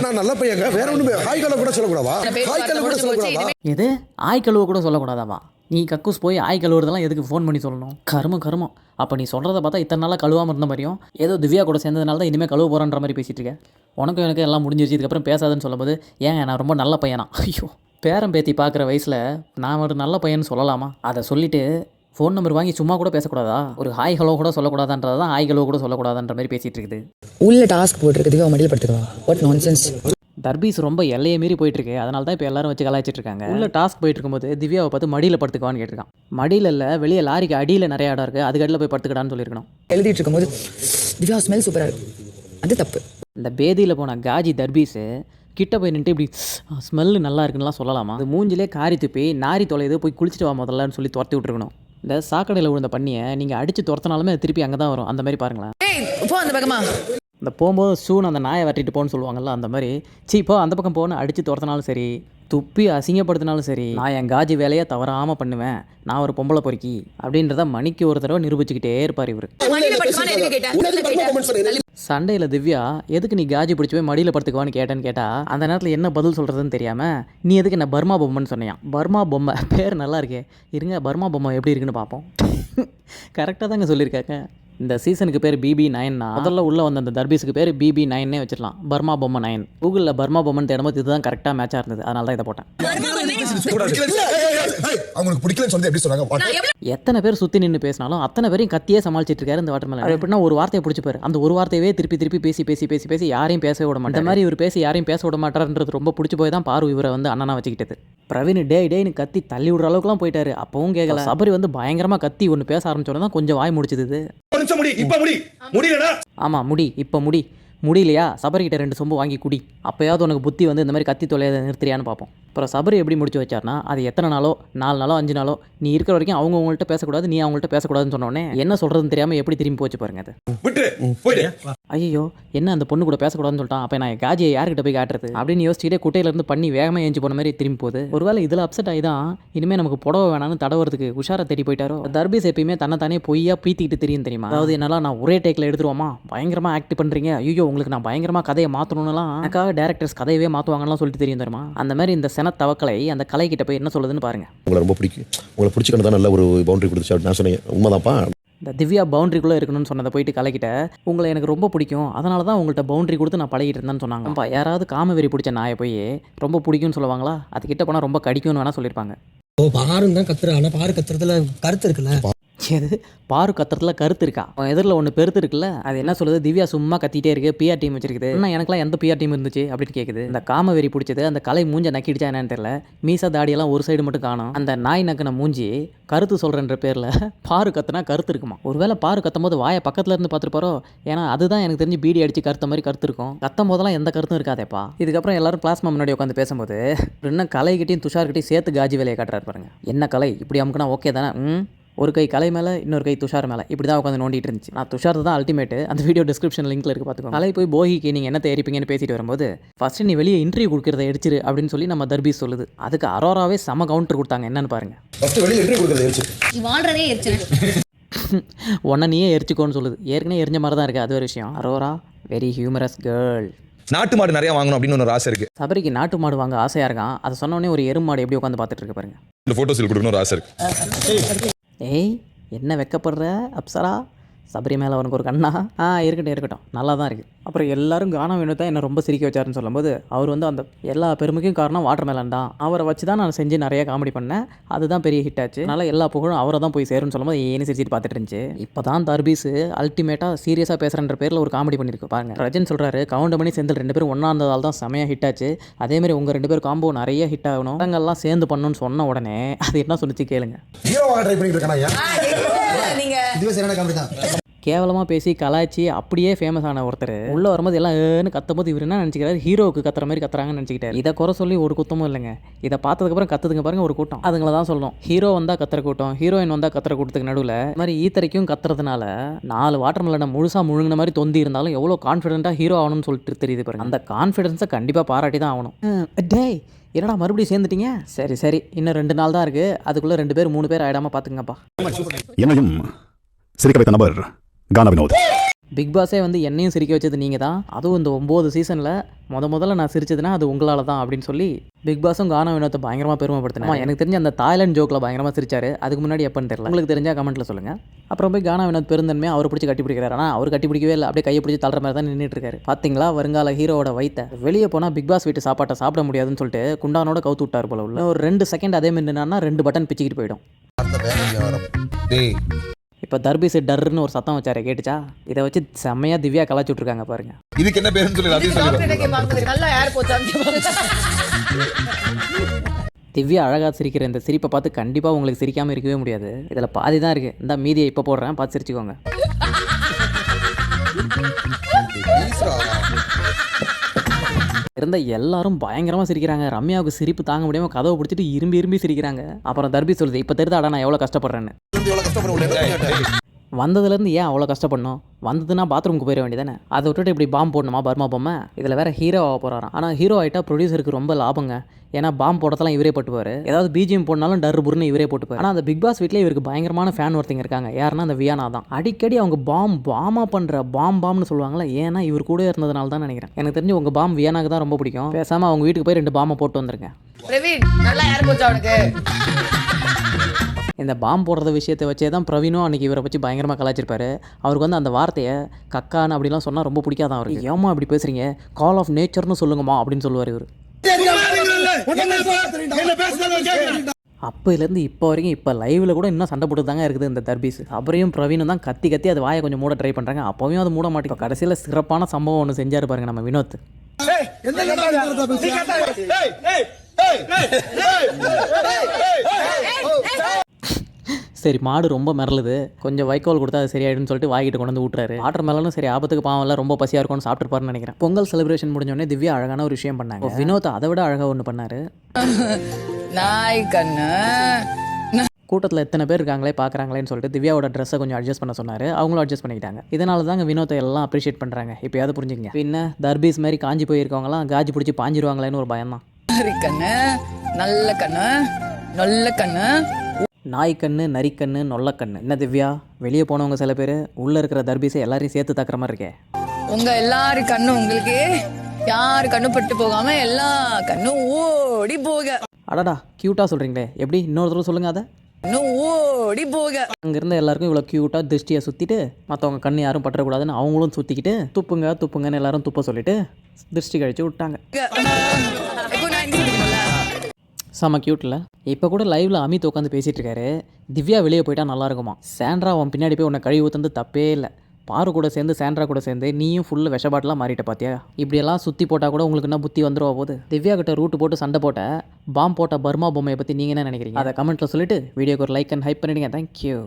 நான் நல்ல பையங்க, வேற ஒண்ணுமே ஹாய் கலோ கூட சொல்லக்கூடாதா? ஹாய் கலோ கூட சொல்லக்கூடாதா? எது ஆய் கழுவ கூட சொல்லக்கூடாதாவா? நீ கக்கூஸ் போய் ஆய் கழுவுறதெல்லாம் எதுக்கு ஃபோன் பண்ணி சொல்லணும்? கருமம். அப்போ நீ சொல்கிறத பார்த்தா இத்தனை நாளாக கழுவாமல் இருந்த மாதிரியும் ஏதோ திவ்யா கூட சேர்ந்ததுனால தான் இனிமேல் கழுவ போகிறன்ற மாதிரி பேசிகிட்டு இருக்கேன். உனக்கும் எனக்கு எல்லாம் முடிஞ்சிருச்சு, இதுக்கப்புறம் பேசாதுன்னு சொல்லும்போது ஏன் நான் ரொம்ப நல்ல பையனா? ஐயோ, பேரம் பேத்தி பார்க்குற வயசில் நான் ஒரு நல்ல பையன் சொல்லலாமா? அதை சொல்லிவிட்டு ஃபோன் நம்பர் வாங்கி சும்மா கூட பேசக்கூடாதா? ஒரு ஹாய் ஹலோ கூட சொல்லக்கூடாதான்றது தான் ஹாய் ஹலோ கூட சொல்லக்கூடாதுன்ற மாதிரி பேசிகிட்டு இருக்குது. உள்ள டாஸ்க் போட்டுருக்கு, திவ்யா மடியில் படுத்துக்கலாம். What nonsense. தர்பீஸ் ரொம்ப எல்லையை மீறி போயிட்டுருக்கு, அதனால தான் இப்போ எல்லாரும் வச்சு கலாய்ச்சிட்டு இருக்காங்க. உள்ள டாஸ்க் போயிட்டு இருக்கும்போது திவ்யாவை பார்த்து மடியில் படுத்துக்குவான்னு கேட்டிருக்கான். மடியில் இல்லை, வெளியே லாரிக்கு அடியில் நிறைய இடம் இருக்குது, அதுக்கு அடியில் போய் படுத்துக்கிடான்னு சொல்லியிருக்கணும். எழுதிட்டு இருக்கும்போது திவ்யா ஸ்மெல் சூப்பராக இருக்கும், அது தப்பு. இந்த பேதியில் போன காஜி தர்பீஸு கிட்ட போய் நின்று இப்படி ஸ்மெல்லு நல்லா இருக்குன்னுலாம் சொல்லலாமா? அது மூஞ்சிலே காரி துப்பி நாரி தொலைது போய் குளிச்சுட்டு வா முதல்லன்னு சொல்லி துரத்தி விட்டுருக்கணும். இந்த சாக்கடையில் விழுந்த பண்ணியை நீங்கள் அடித்து துரத்தினாலுமே அது திருப்பி அங்கே தான் வரும். அந்த மாதிரி பாருங்களேன். அந்த பக்கமா இந்த போகும்போது ஷூன்னு அந்த நாயை வெட்டிட்டு போன்னு சொல்லுவாங்கள்ல, அந்த மாதிரி இப்போ அந்த பக்கம் போன்னு அடித்து துரத்தினாலும் சரி, துப்பி அசிங்கப்படுத்தினாலும் சரி, நான் என் காஜி வேலையை தவறாமல் பண்ணுவேன், நான் ஒரு பொம்பளை பொறுக்கி அப்படின்றத மணிக்கு ஒரு தடவை நிரூபிச்சுக்கிட்டே இருப்பார் இவர். சண்டையில் திவ்யா எதுக்கு நீ காஜி பிடிச்சி போய் மடியில் படுத்துக்குவான்னு கேட்டால் அந்த நேரத்தில் என்ன பதில் சொல்கிறதுன்னு தெரியாமல் நீ எதுக்கு என்ன பர்மா பொம்மைன்னு சொன்னியான். பர்மா பொம்மை பேர் நல்லா இருக்கே, இருங்க பர்மா பொம்மை எப்படி இருக்குன்னு பார்ப்போம். கரெக்டாக தாங்க சொல்லியிருக்காங்க. இந்த சீசனுக்கு பேர் BB9 முதல்ல உள்ளே வந்த அந்த தர்பீஸுக்கு பேர் BB9 வச்சிடலாம், பர்மா பொம்மை 9. கூகுளில் பர்மா பொம்மைன்னு தேடும்போது இதுதான் கரெக்டாக மேட்சாக இருந்தது, அதனால தான் இதை போட்டேன். எத்தனை பேர் சுற்றி நின்று பேசினாலும் அத்தனை பேரையும் கத்தியே சமாளிச்சிட்டு இருக்காரு இந்த வாட்டர்மெலன். எப்படின்னா ஒரு வார்த்தையை பிடிச்சிப்பாரு, அந்த ஒரு வார்த்தையவே திருப்பி பேசி யாரையும் பேச விட மாட்டேன். இந்த மாதிரி இவர் பேசி யாரையும் பேச விட மாட்டாருன்றது ரொம்ப பிடிச்சி போய் தான் பாரு இவரை வந்து அண்ணனா வச்சுக்கிட்டது. பிரவீன் டேய்னு கத்தி தள்ளி விடுற அளவுக்குலாம் போயிட்டாரு, அப்பவும் கேட்கல. சபரி வந்து பயங்கரமாக கத்தி ஒன்று பேச ஆரம்பிச்சோட தான் கொஞ்சம் வாய் முடிச்சது. ஆமாம் முடி, இப்போ முடியலையா சபரிக்கிட்ட 2 சொம்பு வாங்கி குடி, அப்போயாவது உனக்கு புத்தி வந்து இந்த மாதிரி கத்தி தொலையை நிறுத்துறியான்னு பார்ப்போம். அப்புறம் சபரி எப்படி முடிச்சு வச்சார்னா, அது எத்தனை நாளோ 4 நாளோ 5 நாளோ நீ இருக்கிற வரைக்கும் அவங்க உங்கள்கிட்ட பேசக்கூடாது, நீ அவங்கள்ட்ட பேசக்கூடாதுன்னு சொன்னோடனே என்ன சொல்கிறதுன்னு தெரியாமல் எப்படி திரும்பி போச்சு பாருங்க. அது ஐயோ என்ன அந்த பொண்ணு கூட பேசக்கூடாதுன்னு சொல்லிட்டான், அப்போ நான் காஜியை யார்கிட்ட போய் காட்டுறது அப்படின்னு யோசிச்சுக்கிட்டே குட்டையிலேருந்து பண்ணி வேகமாக ஏஞ்சி போன மாதிரி திரும்பி போகுது. ஒருவேளை இதில் அப்செட் ஆகி தான் இனிமேல் நமக்கு புடவை வேணான்னு தடவுறதுக்கு உஷாரா தேடி போயிட்டாரோ. தர்பீஸ் எப்பயுமே தன்னை பொய்யா பீத்திக்கிட்டு தெரியும் தெரியுமா? அதாவது என்னால் நான் ஒரே டேக்கில் எடுத்துருவோமா, பயங்கரமாக ஆக்ட் பண்ணுறீங்க, ஐயோ உங்களுக்கு நான் பயங்கரமாக கதையை மாற்றணும்லாம், எனக்காக டேரக்டர்ஸ் கதையவே மாற்றுவாங்கலாம் சொல்லிட்டு தெரியும் தெரியுமா? அந்த மாதிரி இந்த சென தவக்கலை அந்த கலை கிட்ட போய் என்ன சொல்லுதுன்னு பாருங்க. உங்களை ரொம்ப பிடிக்கும், உங்களை பிடிச்சிக்கணும் தான் நல்ல ஒரு பவுண்டரி கொடுத்துச்சு நான் சொன்னேன், உண்மைதான்ப்பா. இந்த திவ்யா பவுண்டரிக்குள்ளே இருக்கணும்னு சொன்னதை போயிட்டு கலைக்கிட்ட உங்களை எனக்கு ரொம்ப பிடிக்கும், அதனால தான் உங்கள்கிட்ட பவுண்டரி கொடுத்து நான் பழகிட்டு இருந்தேன்னு சொன்னாங்கப்பா. யாராவது காமவெறி பிடிச்ச நாயை போய் ரொம்ப பிடிக்கும்னு சொல்லுவாங்களா? அதுக்கிட்ட போனால் ரொம்ப கடிக்கும்னு வேணால் சொல்லியிருப்பாங்க. பாரு தான் கத்துற, ஆனால் பாரு கத்துறதுல கருத்து இருக்குல்ல. எது பாரு கத்துறதுல கருத்து இருக்கா? எதிரில் ஒன்று பெருத்து இருக்குல்ல, அது என்ன சொல்லுது? திவ்யா சும்மா கத்திட்டே இருக்கு, PR டீம் வச்சிருக்குது, ஆனால் எனக்குலாம் எந்த PR டீம் இருந்துச்சு அப்படின்னு கேட்குது. இந்த காமவெறி பிடிச்சது அந்த கலை மூஞ்ச நக்கிடுச்சா என்னன்னு தெரியல, மீசா தாடியெல்லாம் ஒரு சைடு மட்டும் காணும். அந்த நாய் நக்கின மூஞ்சி கருத்து சொல்கிறன்ற பேரில் பாரு கத்துனா கருத்து இருக்குமா? ஒருவேளை பாரு கத்தும் போது வாயை பக்கத்தில் இருந்து பார்த்துருப்பாரோ, ஏன்னா அதுதான் எனக்கு தெரிஞ்சு பீடி அடித்து கருத்த மாதிரி கருத்து இருக்கும். கத்தும் போதெல்லாம் எந்த கருத்தும் இருக்காதேப்பா. இதுக்கப்புறம் எல்லாரும் பிளாஸ்மா முன்னாடி உட்காந்து பேசும்போது இன்னும் கலைகிட்டையும் துஷார்கிட்டையும் சேர்த்து காஜி வேலையை காட்டுறாரு பாருங்க. என்ன கலை இப்படி அமுக்குனா ஓகே தானே? ஒரு கை கலை மேலே இன்னொரு கை துஷார் மேலே இப்படி தான் உட்காந்து நோண்டிட்டு இருந்துச்சு. நான் துஷார் தான் அல்டிமேட்டு, அந்த வீடியோ டிஸ்கிரிப்ஷன் லிங்க்ல இருக்கு பார்த்துக்கோங்க. கலை போய் போகிக்கு நீங்கள் என்ன தயாரிப்பீங்கன்னு பேசிட்டு வரும்போது ஃபர்ஸ்ட் நீ வெளியே இன்டர்வியூ கொடுக்குறத எடுச்சிரு அப்படின்னு சொல்லி நம்ம தர்பீஸ் சொல்லுது. அதுக்கு அரோராவே செம கவுண்டர் கொடுத்தாங்க. என்னன்னு பாருங்க. உன்னை நீயே எரிச்சுக்கோன்னு சொல்லுது. ஏற்கனவே எரிஞ்ச மாதிரி தான் இருக்குது, அது ஒரு விஷயம். Arora very humorous girl. நாட்டு மாடு நிறைய வாங்கணும் அப்படின்னு ஒரு ஆசை இருக்கு. சபரிக்கு நாட்டு மாடு வாங்க ஆசையா இருக்கான். அதை சொன்னோடனே ஒரு எருமை மாடு எப்படி உட்காந்து பார்த்துட்டு இருக்கு பாருங்க. இந்த போட்டோஸ் கொடுக்கணும் ஒரு ஆசை இருக்கு. ஏய் என்ன வெக்கப்படுற அப்சரா? சபரி மேலே அவனுக்கு ஒரு கண்ணா? இருக்கட்டும் நல்லா தான் இருக்குது. அப்புறம் எல்லாரும் கானா வேணுதான் என்னை ரொம்ப சிரிக்க வச்சாருன்னு சொல்லும்போது அவர் வந்து அந்த எல்லா பெருமைக்கும் காரணம் வாட்டர்மெலன் தான், அவரை வச்சு தான் நான் செஞ்சு நிறைய காமெடி பண்ணேன், அதுதான் பெரிய ஹிட் ஆச்சு, அதனால் எல்லா புகழும் அவரை தான் போய் சேரும்னு சொல்லும்போது ஏன்னு சிரிச்சிட்டு பார்த்துட்டு இருந்துச்சு. இப்போ தான் தர்பீஸ் அல்டிமேட்டாக சீரியஸாக பேசுகிறன்ற பேரில் ஒரு காமெடி பண்ணியிருக்கு பாருங்க. ரஜன் சொல்கிறாரு கவுண்டமணி செந்தில் 2 பேரும் ஒன்றா இருந்ததால் தான் செமையாக ஹிட் ஆச்சு, அதேமாதிரி உங்கள் 2 பேர் காம்போ நிறைய ஹிட் ஆகணும், படங்கள்லாம் சேர்ந்து பண்ணணும்னு சொன்ன உடனே அது என்ன சொன்னிச்சு கேளுங்க. கேவலமாக பேசி கலாய்ச்சி அப்படியே ஃபேமஸ் ஆன ஒருத்தர் உள்ளே வரும்போது எல்லாம் ஏன்னு கத்தும் போது இவர் என்ன நினச்சிக்கிறாரு, ஹீரோவுக்கு கத்துற மாதிரி கத்துறாங்கன்னு நினச்சிக்கிட்டாரு. இதை குறை சொல்லி ஒரு குத்தமும் இல்லைங்க. இதை பார்த்ததுக்கப்புறம் கத்துதுங்க பாருங்க ஒரு கூட்டம், அதுங்களை தான் சொல்லணும். ஹீரோ வந்தால் கத்துற கூட்டம், ஹீரோயின் வந்தால் கத்துற கூட்டத்துக்கு நடுவில் இந்த மாதிரி ஈத்தரைக்கும் கத்துறதுனால 4 வாட்டர்மெலனை முழுசாக முழுங்கின மாதிரி தொந்தி இருந்தாலும் எவ்வளோ கான்ஃபிடென்ட்டாக ஹீரோ ஆகணும்னு சொல்லிட்டு தெரியுது பாருங்க. அந்த கான்ஃபிடென்ஸை கண்டிப்பாக பாராட்டி தான் ஆகணும். டேய் என்னடா மறுபடியும் சேர்ந்துட்டீங்க? சரி இன்னும் 2 நாள் தான் இருக்குது, அதுக்குள்ளே 2 பேர் 3 பேர் ஆகிடாமல் பார்த்துங்கப்பா. என்னையும் சிரிக்க வைத்த நபர் கானா வினோத். பிக் பாஸே வந்து என்னையும் சிரிக்க வச்சது நீங்கள் தான், அதுவும் இந்த 9 சீசனில் முதல்ல நான் சிரிச்சதுன்னா அது உங்களால் தான் அப்படின்னு சொல்லி பிக் பாஸும் கானா வினோத்தை பயங்கரமாக பெருமைப்படுத்தினேன். எனக்கு தெரிஞ்ச அந்த தாய்லாந்து ஜோக்கில் பயங்கரமாக சிரிச்சாரு. அதுக்கு முன்னாடி எப்போன்னு தெரியல, உங்களுக்கு தெரிஞ்சால் கமெண்ட்டில் சொல்லுங்கள். அப்புறம் போய் கானா வினோத் பெருந்தன்மையாக அவர் பிடிச்சி கட்டி பிடிக்கிறாரு. ஆனால் அவர் கட்டி பிடிக்கவே இல்லை, அப்படியே கையை பிடிச்சி தள்ளுற மாதிரி தான் நின்றுட்டு இருக்காரு. பார்த்தீங்களா வருங்கால ஹீரோவோட வைத்த. வெளியே போனால் பிக் பாஸ் வீட்டு சாப்பாட்டை சாப்பிட முடியாதுன்னு சொல்லிட்டு குண்டானோட கவுத்து விட்டார் போல. உள்ள ஒரு 2 செகண்ட் அதே மாதிரி நின்னா 2 பட்டன் பிச்சுக்கிட்டு போயிடும். டேய் இப்போ தர்பீஸ் டர்ன்னு ஒரு சத்தம் வச்சாரு, கேட்டுச்சா? இதை வச்சு செம்மையாக திவ்யா கலாச்சி விட்ருக்காங்க பாருங்க. இதுக்கு என்ன பேருன்னு சொல்லி அதையும் சொல்லி திவ்யா அழகாக சிரிக்கிற இந்த சிரிப்பை பார்த்து கண்டிப்பாக உங்களுக்கு சிரிக்காமல் இருக்கவே முடியாது. இதில் பாதி தான் இருக்குது. இந்த மீதியை இப்போ போடுறேன், பார்த்து சிரிச்சுக்கோங்க. இருந்த எல்லாரும் பயங்கரமாக சிரிக்கிறாங்க. ரம்யாவுக்கு சிரிப்பு தாங்க முடியாமல் கதவை பிடிச்சிட்டு இரும்பி சிரிக்கிறாங்க. அப்புறம் தர்பி சொல்லுது, இப்போ தெரியுதாடா நான் எவ்வளோ கஷ்டப்படுறேன்னு. வந்ததுலேருந்து ஏன் அவ்வளோ கஷ்டப்படணும்? வந்ததுன்னா பாத்ரூமுக்கு போயிட வேண்டியதானே. அதை விட்டுட்டு இப்படி பாம்பு போடணுமா பர்மா பொம்மை? இதில் வேறு ஹீரோ ஆக போகிறாராம். ஆனால் ஹீரோ ஆகிட்டா ப்ரொடியூசருக்கு ரொம்ப லாபங்க. ஏன்னா பாம்பு போடத்தெல்லாம் இவரே போட்டுப்பார். ஏதாவது பிஜிஎம் போடனாலும் டர் புர்னு இவரே போட்டுப்பார். ஆனால் அந்த பிக் பாஸ் வீட்டில் இவருக்கு பயங்கரமான ஃபேன் ஒருத்தங்க இருக்காங்க. யாருன்னா அந்த வியானா தான். அடிக்கடி அவங்க பாமா பண்ணுற பாம்னு சொல்லுவாங்களே, ஏன்னா இவர் கூட இருந்ததுனால தான் நினைக்கிறேன். எனக்கு தெரிஞ்சு உங்கள் பாம் வியானாக்கு தான் ரொம்ப பிடிக்கும். பேசாமல் அவங்க வீட்டுக்கு போய் 2 பாம்பை போட்டு வந்துருங்க. இந்த பாம்பு போடுற விஷயத்தை வச்சே தான் பிரவீனும் அன்றைக்கி இவரை வச்சு பயங்கரமாக கலாச்சிருப்பாரு. அவருக்கு வந்து அந்த வார்த்தையை கக்கான்னு அப்படிலாம் சொன்னால் ரொம்ப பிடிக்காதான் அவருக்கு. ஏமா இப்படி பேசுகிறீங்க, கால் ஆஃப் நேச்சர்னு சொல்லுங்கம்மா அப்படின்னு சொல்லுவார் இவர். அப்போலேருந்து இப்போ வரைக்கும் இப்போ லைவில் கூட இன்னும் சண்டை போட்டு தாங்க இருக்குது இந்த தர்பீஸ். அப்புறம் பிரவீனும் தான் கத்தி அதை வாயை கொஞ்சம் மூட ட்ரை பண்ணுறாங்க. அப்போவும் அது மூட மாட்டேங்க. கடைசியில் சிறப்பான சம்பவம் ஒன்று செஞ்சார் பாருங்க நம்ம வினோத். சரி மாடு ரொம்ப மிரளுது, கொஞ்சம் வைக்கோல் கொடுத்தா அது சரியாயிடும்னு சொல்லிட்டு வாங்கிட்டு கொண்டு வந்து ஊட்டுறாரு. வாட்டர் மேலும் சரி ஆபத்துக்கு பாவம்ல ரொம்ப பசியாக இருக்கும்னு சாப்பிட்டுருப்பாருன்னு நினைக்கிறேன். பொங்கல் செலிப்ரேஷன் முடிஞ்சோடனே திவ்யா அழகான ஒரு விஷயம் பண்ணாங்க. வினோத் அதை விட அழகாக ஒன்று பண்ணாரு. கூட்டத்தில் எத்தனை பேர் இருக்காங்களே பார்க்குறாங்களேன்னு சொல்லிட்டு திவ்யாவோட ட்ரெஸ்ஸை கொஞ்சம் அட்ஜஸ்ட் பண்ண சொன்னார். அவங்களும் அட்ஜஸ்ட் பண்ணிக்கிட்டாங்க. இதனால தாங்க வினோத்தை எல்லாம் அப்ரிஷியேட் பண்ணுறாங்க. இப்போயாவது புரிஞ்சுங்க. பின்ன தர்பீஸ் மாதிரி காஞ்சி போயிருக்கவங்களாம் காஜி பிடிச்சி பாஞ்சிருவாங்களேன்னு ஒரு பயம் தான். நல்ல கண்ணு நாய்க்கண்ணு நரிக்கண்ணு நொல்லக்கண்ணு. என்ன திவ்யா, வெளியே போனவங்க சில பேர் உள்ளே இருக்கிற தர்பீஸை எல்லாரையும் சேர்த்து தக்குற மாதிரி இருக்கே. உங்க எல்லாரு கண்ணு உங்களுக்கு யாரு கண்ணு பட்டு போகாம எல்லா கண்ணும் ஓடி போக. அடடா க்யூட்டாக சொல்கிறீங்களே, எப்படி இன்னொரு தடவை சொல்லுங்கள். அதை இன்னும் ஓடி போக. அங்கேருந்து எல்லாருக்கும் இவ்வளோ க்யூட்டாக திருஷ்டியை சுற்றிட்டு மற்றவங்க கண்ணு யாரும் பற்றக்கூடாதுன்னு அவங்களும் சுற்றிக்கிட்டு துப்புங்கன்னு எல்லாரும் துப்ப சொல்லிட்டு திருஷ்டி கழிச்சு விட்டாங்க. செம்ம க்யூட்டில். இப்போ கூட லைவில் அமித் உட்காந்து பேசிகிட்டு இருக்காரு. திவ்யா வெளியே போயிட்டா நல்லா இருக்குமா. சாண்ட்ரா அவன் பின்னாடி போய் உன்னை கழுவி ஊற்றுந்து தப்பே இல்லை. பாரு கூட சேர்ந்து சாண்ட்ரா கூட சேர்ந்து நீயும் ஃபுல்லு விஷபாட்டெலாம் மாறிட்ட பார்த்தியா. இப்படியெல்லாம் சுற்றி போட்டால் கூட உங்களுக்கு என்ன புத்தி வந்துடுவா போகுது. திவ்யா கிட்ட ரூட்டு போட்டு சண்டை போட்ட பாம்பு போட்ட பர்மா பொம்மையை பற்றி நீங்கள் என்ன நினைக்கிறீங்க? அதை கமெண்ட்டில் சொல்லிவிட்டு வீடியோக்கு ஒரு லைக் அண்ட் ஹைப் பண்ணிடுங்க. தேங்க்யூ.